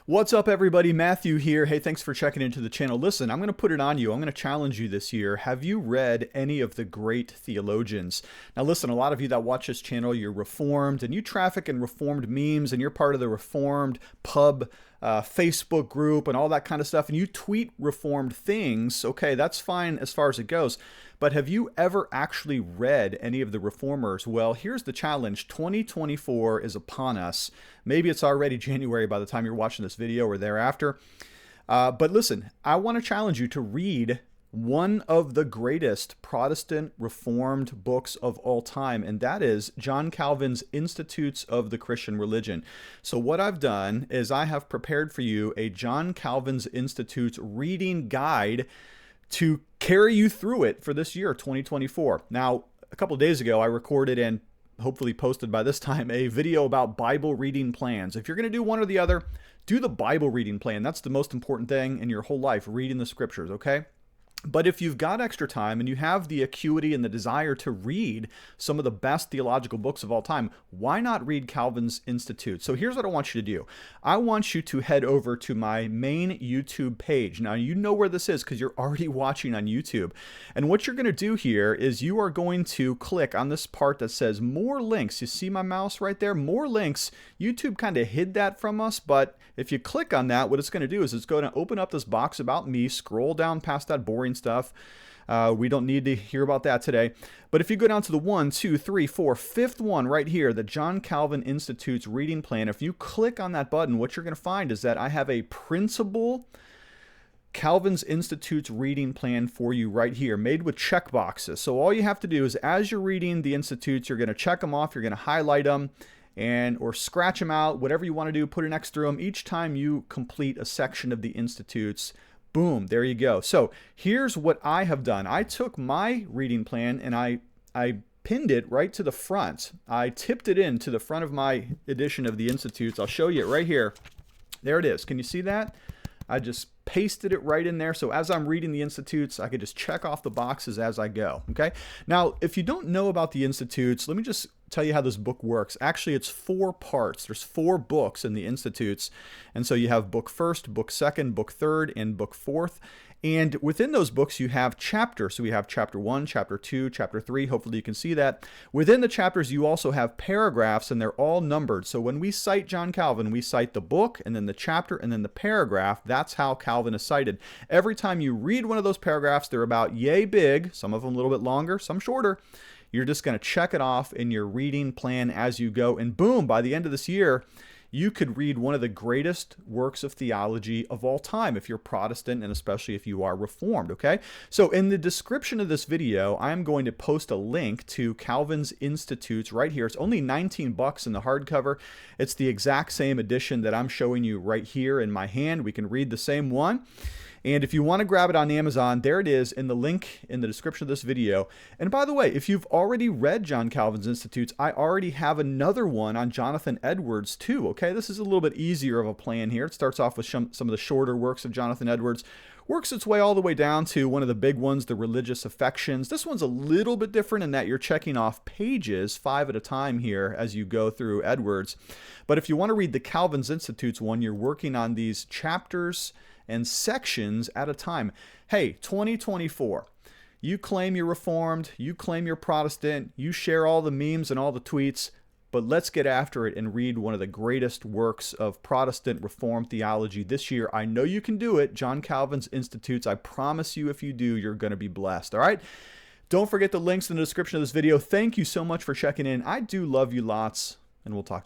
What's up, everybody? Matthew here. Hey, thanks for checking into the channel. Listen, I'm going to put it on you. I'm going to challenge you this year. Have you read any of the great theologians? Now, listen, a lot of you that watch this channel, you're Reformed, and you traffic in Reformed memes, and you're part of the Reformed pub Facebook group and all that kind of stuff, and you tweet Reformed things. Okay, that's fine as far as it goes. But have you ever actually read any of the Reformers? Well, here's the challenge. 2024 is upon us. Maybe it's already January by the time you're watching this video or thereafter. But listen, I want to challenge you to read one of the greatest Protestant Reformed books of all time, and that is John Calvin's Institutes of the Christian Religion. So what I've done is I have prepared for you a John Calvin's Institutes reading guide to carry you through it for this year, 2024. Now, a couple of days ago, I recorded and hopefully posted by this time a video about Bible reading plans. If you're going to do one or the other, do the Bible reading plan. That's the most important thing in your whole life, reading the scriptures, okay? But if you've got extra time and you have the acuity and the desire to read some of the best theological books of all time, why not read Calvin's Institute? So here's what I want you to do. I want you to head over to my main YouTube page. Now, you know where this is because you're already watching on YouTube. And what you're going to do here is you are going to click on this part that says more links. You see my mouse right there? More links. YouTube kind of hid that from us, but if you click on that, what it's going to do is it's going to open up this box about me, scroll down past that boring stuff. We don't need to hear about that today. But if you go down to the 1, 2, 3, 4, fifth one right here, the John Calvin Institute's reading plan, if you click on that button, what you're going to find is that I have a principal Calvin's Institute's reading plan for you right here, made with check boxes. So all you have to do is as you're reading the Institutes, you're going to check them off, you're going to highlight them, or scratch them out, whatever you want to do, put an X through them each time you complete a section of the Institutes. Boom, there you go. So here's what I have done. I took my reading plan and I pinned it right to the front. I tipped it in to the front of my edition of the Institutes. I'll show you it right here. There it is. Can you see that? I just pasted it right in there. So as I'm reading the Institutes, I could just check off the boxes as I go. Okay. Now, if you don't know about the Institutes, let me just tell you how this book works. Actually, it's 4 parts. There's 4 books in the Institutes. And so you have book first, book second, book third, and book fourth. And within those books, you have chapters. So we have chapter 1, chapter 2, chapter 3. Hopefully you can see that. Within the chapters, you also have paragraphs, and they're all numbered. So when we cite John Calvin, we cite the book, and then the chapter, and then the paragraph. That's how Calvin is cited. Every time you read one of those paragraphs, they're about yay big, some of them a little bit longer, some shorter. You're just going to check it off in your reading plan as you go. And boom, by the end of this year, you could read one of the greatest works of theology of all time if you're Protestant and especially if you are Reformed, okay? So in the description of this video, I'm going to post a link to Calvin's Institutes right here. It's only 19 bucks in the hardcover. It's the exact same edition that I'm showing you right here in my hand. We can read the same one. And if you want to grab it on Amazon, there it is in the link in the description of this video. And by the way, if you've already read John Calvin's Institutes, I already have another one on Jonathan Edwards too, okay? This is a little bit easier of a plan here. It starts off with some of the shorter works of Jonathan Edwards, works its way all the way down to one of the big ones, the religious affections. This one's a little bit different in that you're checking off pages 5 at a time here as you go through Edwards. But if you want to read the Calvin's Institutes one, you're working on these chapters and sections at a time. Hey, 2024, you claim you're Reformed, you claim you're Protestant, you share all the memes and all the tweets, but let's get after it and read one of the greatest works of Protestant Reformed theology this year. I know you can do it. John Calvin's Institutes. I promise you, if you do, you're going to be blessed. All right? Don't forget the links in the description of this video. Thank you so much for checking in. I do love you lots, and we'll talk to you.